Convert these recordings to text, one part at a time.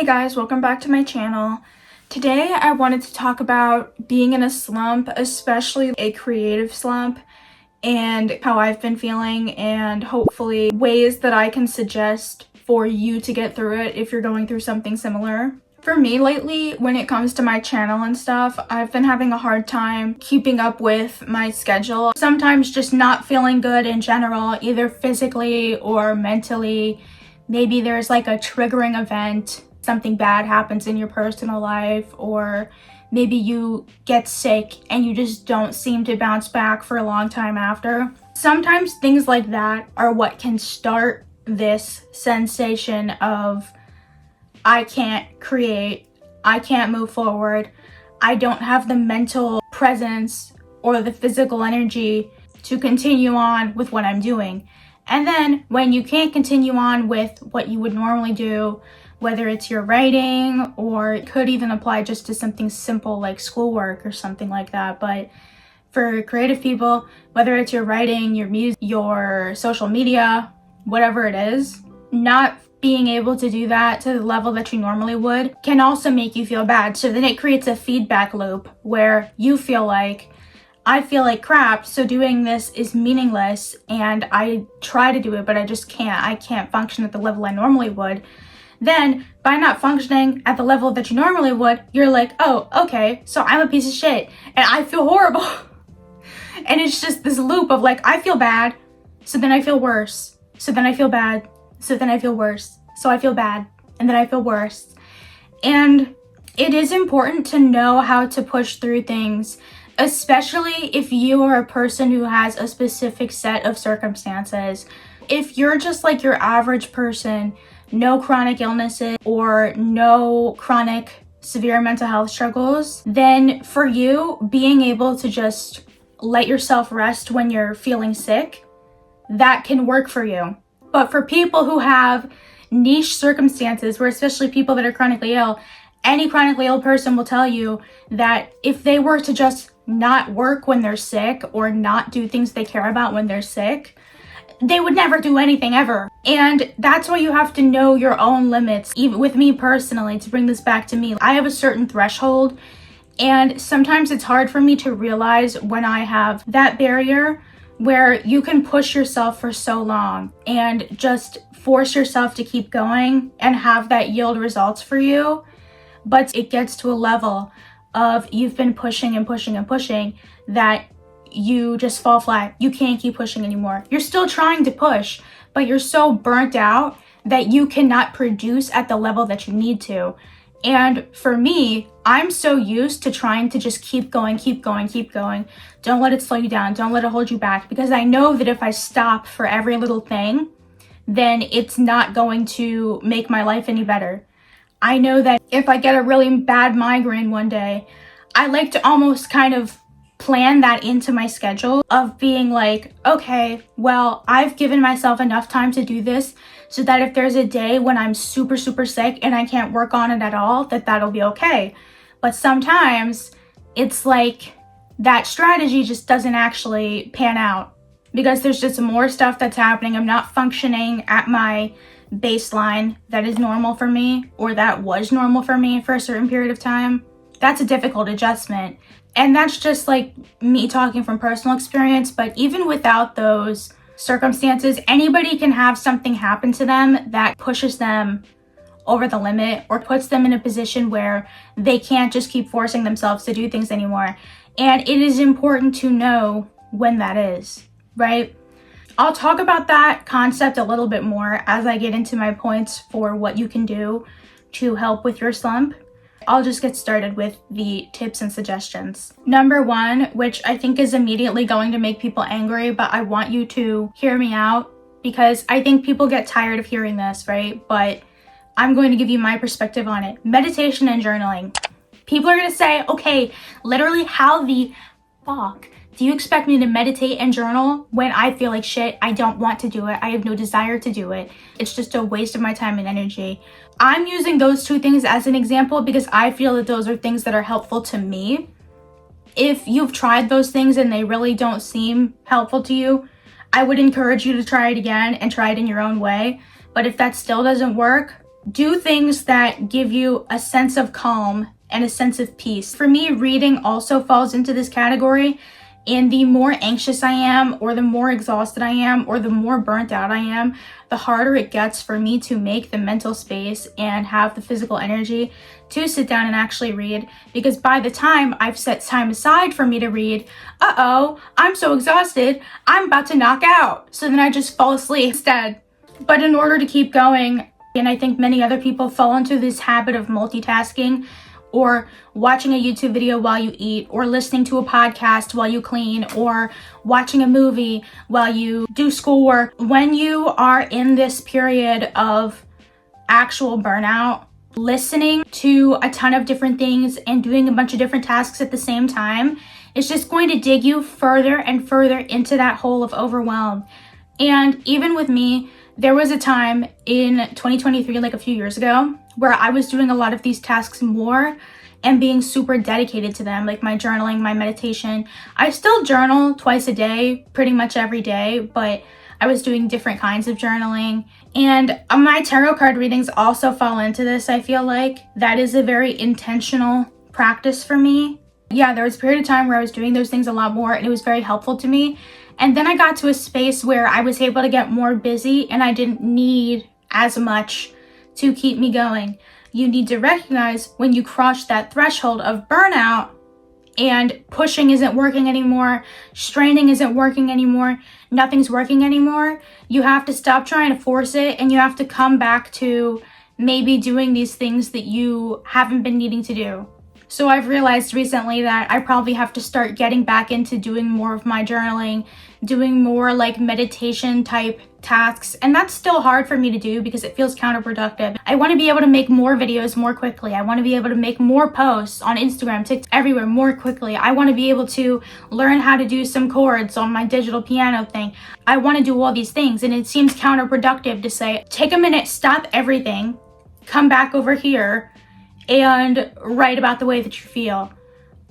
guys, welcome back to my channel. Today I wanted to talk about being in a slump, especially a creative slump, and how I've been feeling, and hopefully ways that I can suggest for you to get through it if you're going through something similar. For me lately, when it comes to my channel and stuff, I've been having a hard time keeping up with my schedule. Sometimes just not feeling good in general, either physically or mentally. Maybe there's like a triggering event, something bad happens in your personal life, or maybe you get sick and you just don't seem to bounce back for a long time after. Sometimes things like that are what can start this sensation of I can't create, I can't move forward, I don't have the mental presence or the physical energy to continue on with what I'm doing. And then when you can't continue on with what you would normally do, whether it's your writing, or it could even apply just to something simple like schoolwork or something like that. But for creative people, whether it's your writing, your music, your social media, whatever it is, not being able to do that to the level that you normally would can also make you feel bad. So then it creates a feedback loop where you feel like, I feel like crap, so doing this is meaningless, and I try to do it, but I just can't. I can't function at the level I normally would. Then, by not functioning at the level that you normally would, you're like, oh, okay, so I'm a piece of shit, and I feel horrible. And it's just this loop of like, I feel bad, so then I feel worse, so then I feel bad, so then I feel worse, so I feel bad, and then I feel worse. And it is important to know how to push through things, especially if you are a person who has a specific set of circumstances. If you're just like your average person, no chronic illnesses or no chronic severe mental health struggles, then for you, being able to just let yourself rest when you're feeling sick, that can work for you. But for people who have niche circumstances, where especially people that are chronically ill, any chronically ill person will tell you that if they were to just not work when they're sick or not do things they care about when they're sick, they would never do anything ever. And that's why you have to know your own limits. Even with me personally, to bring this back to me, I have a certain threshold, and sometimes it's hard for me to realize when I have that barrier where you can push yourself for so long and just force yourself to keep going and have that yield results for you. But it gets to a level of you've been pushing and pushing and pushing that you just fall flat. You can't keep pushing anymore. You're still trying to push, but you're so burnt out that you cannot produce at the level that you need to. And for me, I'm so used to trying to just keep going, keep going, keep going. Don't let it slow you down. Don't let it hold you back, because I know that if I stop for every little thing, then it's not going to make my life any better. I know that if I get a really bad migraine one day, I like to almost kind of plan that into my schedule of being like, okay, well, I've given myself enough time to do this so that if there's a day when I'm super, super sick and I can't work on it at all, that'll be okay. But sometimes it's like that strategy just doesn't actually pan out because there's just more stuff that's happening. I'm not functioning at my baseline that is normal for me, or that was normal for me for a certain period of time. That's a difficult adjustment. And that's just like me talking from personal experience. But even without those circumstances, anybody can have something happen to them that pushes them over the limit or puts them in a position where they can't just keep forcing themselves to do things anymore. And it is important to know when that is, right? I'll talk about that concept a little bit more as I get into my points for what you can do to help with your slump. I'll just get started with the tips and suggestions. Number one, which I think is immediately going to make people angry, but I want you to hear me out because I think people get tired of hearing this, right? But I'm going to give you my perspective on it. Meditation and journaling. People are going to say, okay, literally how the fuck do you expect me to meditate and journal when I feel like shit? I don't want to do it. I have no desire to do it. It's just a waste of my time and energy. I'm using those two things as an example because I feel that those are things that are helpful to me. If you've tried those things and they really don't seem helpful to you, I would encourage you to try it again and try it in your own way. But if that still doesn't work, Do things that give you a sense of calm and a sense of peace. For me, reading also falls into this category. And the more anxious I am, or the more exhausted I am, or the more burnt out I am, the harder it gets for me to make the mental space and have the physical energy to sit down and actually read. Because by the time I've set time aside for me to read, I'm so exhausted, I'm about to knock out. So then I just fall asleep instead. But in order to keep going, and I think many other people fall into this habit of multitasking, or watching a YouTube video while you eat, or listening to a podcast while you clean, or watching a movie while you do schoolwork. When you are in this period of actual burnout, listening to a ton of different things and doing a bunch of different tasks at the same time is just going to dig you further and further into that hole of overwhelm. And even with me, there was a time in 2023, like a few years ago, where I was doing a lot of these tasks more and being super dedicated to them, like my journaling, my meditation. I still journal twice a day, pretty much every day, but I was doing different kinds of journaling. And my tarot card readings also fall into this, I feel like. That is a very intentional practice for me. Yeah, there was a period of time where I was doing those things a lot more, and it was very helpful to me. And then I got to a space where I was able to get more busy and I didn't need as much to keep me going. You need to recognize when you cross that threshold of burnout and pushing isn't working anymore, straining isn't working anymore, nothing's working anymore. You have to stop trying to force it, and you have to come back to maybe doing these things that you haven't been needing to do. So I've realized recently that I probably have to start getting back into doing more of my journaling, doing more like meditation type tasks. And that's still hard for me to do because it feels counterproductive. I want to be able to make more videos more quickly. I want to be able to make more posts on Instagram, TikTok, everywhere more quickly. I want to be able to learn how to do some chords on my digital piano thing. I want to do all these things. And it seems counterproductive to say, take a minute, stop everything, come back over here and write about the way that you feel,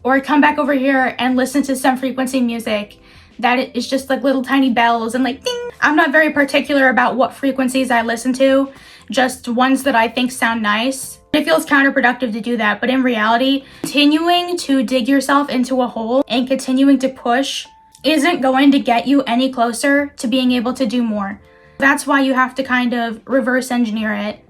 or come back over here and listen to some frequency music that is just like little tiny bells and like ding. I'm not very particular about what frequencies I listen to, just ones that I think sound nice. It feels counterproductive to do that, but in reality, continuing to dig yourself into a hole and continuing to push isn't going to get you any closer to being able to do more. That's why you have to kind of reverse engineer it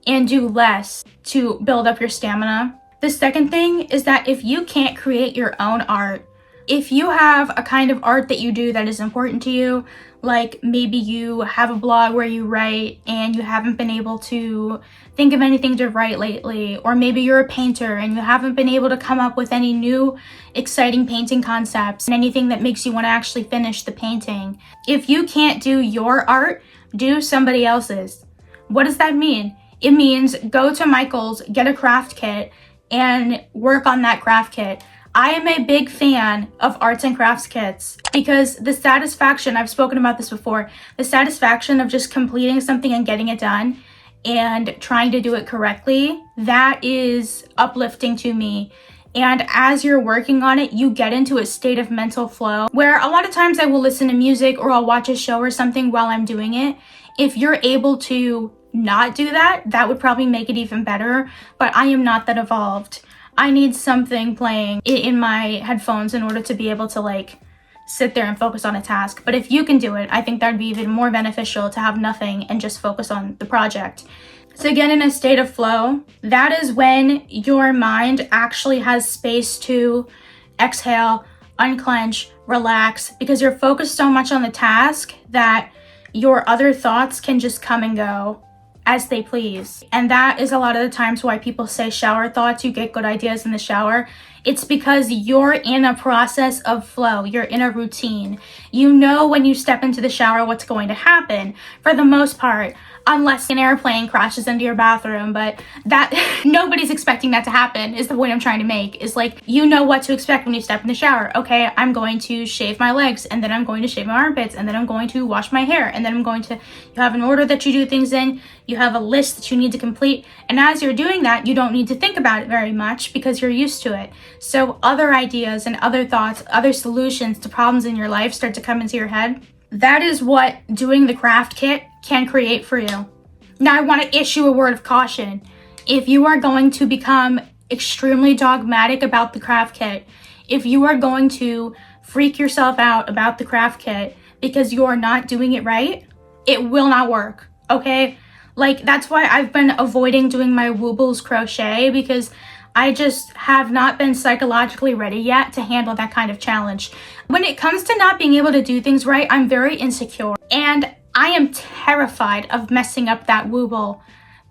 and do less to build up your stamina. The second thing is that if you can't create your own art, if you have a kind of art that you do that is important to you, like maybe you have a blog where you write and you haven't been able to think of anything to write lately, or maybe you're a painter and you haven't been able to come up with any new exciting painting concepts and anything that makes you want to actually finish the painting. If you can't do your art, do somebody else's. What does that mean? It means go to Michael's, get a craft kit, and work on that craft kit. I am a big fan of arts and crafts kits because the satisfaction, I've spoken about this before, the satisfaction of just completing something and getting it done and trying to do it correctly, that is uplifting to me. And as you're working on it, you get into a state of mental flow where a lot of times I will listen to music or I'll watch a show or something while I'm doing it. If you're able to not do that, that would probably make it even better, but I am not that evolved. I need something playing in my headphones in order to be able to like sit there and focus on a task. But if you can do it, I think that would be even more beneficial to have nothing and just focus on the project. So get in a state of flow. That is when your mind actually has space to exhale, unclench, relax, because you're focused so much on the task that your other thoughts can just come and go as they please. And that is a lot of the times why people say shower thoughts, you get good ideas in the shower. It's because you're in a process of flow. You're in a routine. You know when you step into the shower what's going to happen for the most part, unless an airplane crashes into your bathroom. But that nobody's expecting that to happen is the point I'm trying to make. Is like, you know what to expect when you step in the shower. Okay, I'm going to shave my legs, and then I'm going to shave my armpits, and then I'm going to wash my hair, and then I'm going to, you have an order that you do things in, you have a list that you need to complete, and as you're doing that, you don't need to think about it very much because you're used to it. So other ideas and other thoughts, other solutions to problems in your life start to come into your head. That is what doing the craft kit can create for you. Now I want to issue a word of caution. If you are going to become extremely dogmatic about the craft kit, if you are going to freak yourself out about the craft kit because you are not doing it right, it will not work, okay? Like, that's why I've been avoiding doing my Woobles crochet, because I just have not been psychologically ready yet to handle that kind of challenge. When it comes to not being able to do things right, I'm very insecure, and I am terrified of messing up that Wooble,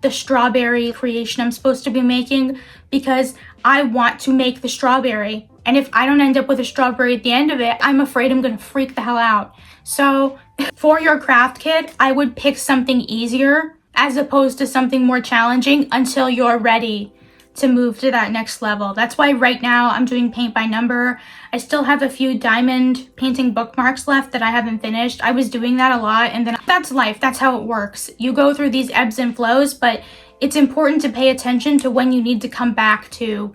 the strawberry creation I'm supposed to be making, because I want to make the strawberry. And if I don't end up with a strawberry at the end of it, I'm afraid I'm gonna freak the hell out. So for your craft kit, I would pick something easier as opposed to something more challenging until you're ready to move to that next level. That's why right now I'm doing paint by number. I still have a few diamond painting bookmarks left that I haven't finished. I was doing that a lot, and then that's life. That's how it works. You go through these ebbs and flows, but it's important to pay attention to when you need to come back to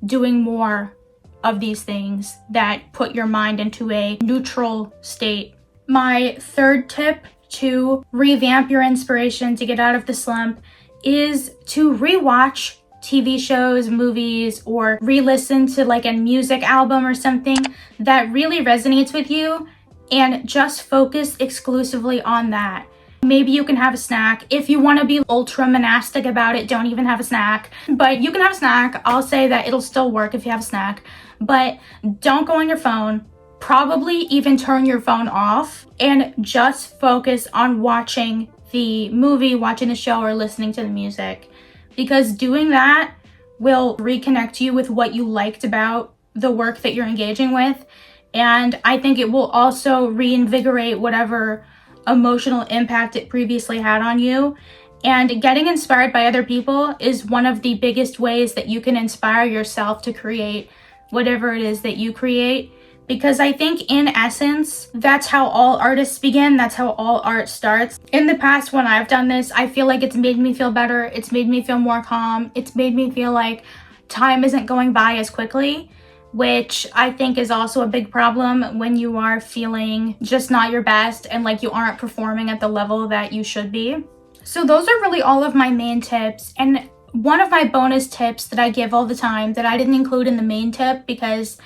doing more of these things that put your mind into a neutral state. My third tip to revamp your inspiration to get out of the slump is to rewatch TV shows, movies, or re-listen to like a music album or something that really resonates with you, and just focus exclusively on that. Maybe you can have a snack. If you want to be ultra monastic about it, don't even have a snack. But you can have a snack. I'll say that it'll still work if you have a snack. But don't go on your phone. Probably even turn your phone off and just focus on watching the movie, watching the show, or listening to the music. Because doing that will reconnect you with what you liked about the work that you're engaging with. And I think it will also reinvigorate whatever emotional impact it previously had on you. And getting inspired by other people is one of the biggest ways that you can inspire yourself to create whatever it is that you create. Because I think in essence, that's how all artists begin. That's how all art starts. In the past, when I've done this, I feel like it's made me feel better. It's made me feel more calm. It's made me feel like time isn't going by as quickly, which I think is also a big problem when you are feeling just not your best and like you aren't performing at the level that you should be. So those are really all of my main tips. And one of my bonus tips that I give all the time that I didn't include in the main tip because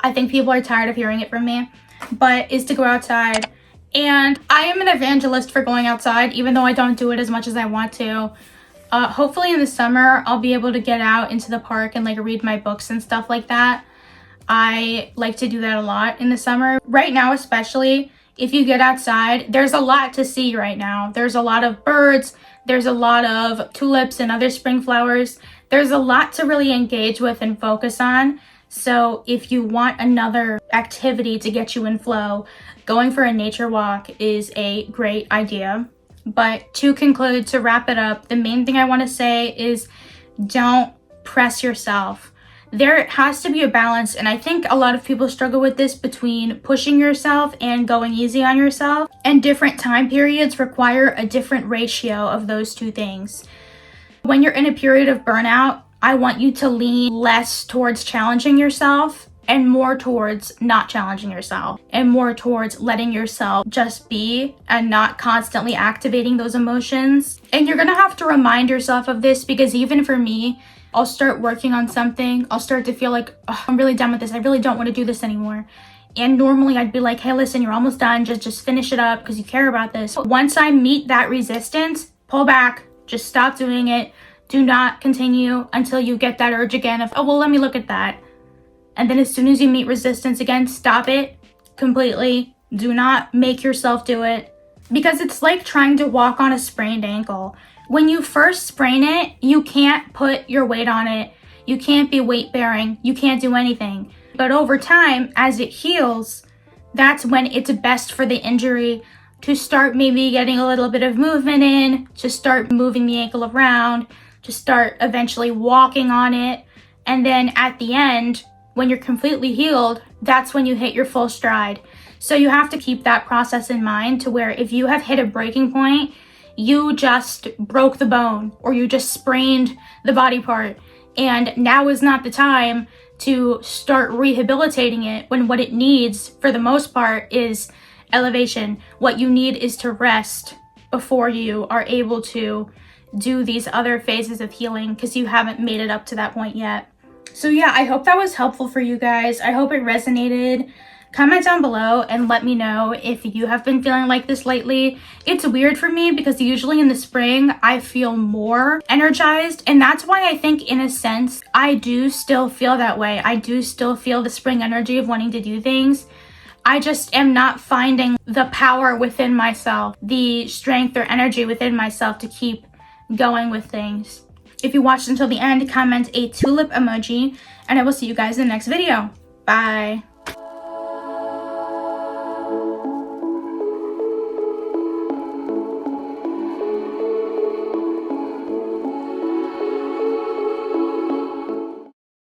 I think people are tired of hearing it from me, but is to go outside. And I am an evangelist for going outside, even though I don't do it as much as I want to. Hopefully in the summer, I'll be able to get out into the park and like read my books and stuff like that. I like to do that a lot in the summer. Right now, especially, if you get outside, there's a lot to see right now. There's a lot of birds. There's a lot of tulips and other spring flowers. There's a lot to really engage with and focus on. So if you want another activity to get you in flow, going for a nature walk is a great idea. But to conclude, to wrap it up, the main thing I want to say is don't press yourself. There has to be a balance, and I think a lot of people struggle with this, between pushing yourself and going easy on yourself. And different time periods require a different ratio of those two things. When you're in a period of burnout, I want you to lean less towards challenging yourself and more towards not challenging yourself, and more towards letting yourself just be and not constantly activating those emotions. And you're gonna have to remind yourself of this, because even for me, I'll start working on something, I'll start to feel like, oh, I'm really done with this, I really don't want to do this anymore. And normally I'd be like, hey, listen, you're almost done, just finish it up because you care about this. But once I meet that resistance, pull back, just stop doing it. Do not continue until you get that urge again of, oh, well, let me look at that. And then as soon as you meet resistance again, stop it completely. Do not make yourself do it, because it's like trying to walk on a sprained ankle. When you first sprain it, you can't put your weight on it. You can't be weight bearing. You can't do anything. But over time, as it heals, that's when it's best for the injury to start maybe getting a little bit of movement in, to start moving the ankle around, to start eventually walking on it. And then at the end, when you're completely healed, that's when you hit your full stride. So you have to keep that process in mind, to where if you have hit a breaking point, you just broke the bone or you just sprained the body part, and now is not the time to start rehabilitating it, when what it needs for the most part is elevation. What you need is to rest before you are able to do these other phases of healing, because you haven't made it up to that point yet. So yeah, I hope that was helpful for you guys. I hope it resonated. Comment down below and let me know if you have been feeling like this lately. It's weird for me because usually in the spring I feel more energized, and that's why I think in a sense I do still feel that way. I do still feel the spring energy of wanting to do things. I just am not finding the power within myself, the strength or energy within myself to keep going with things. If you watched until the end, comment a tulip emoji, and I will see you guys in the next video. Bye.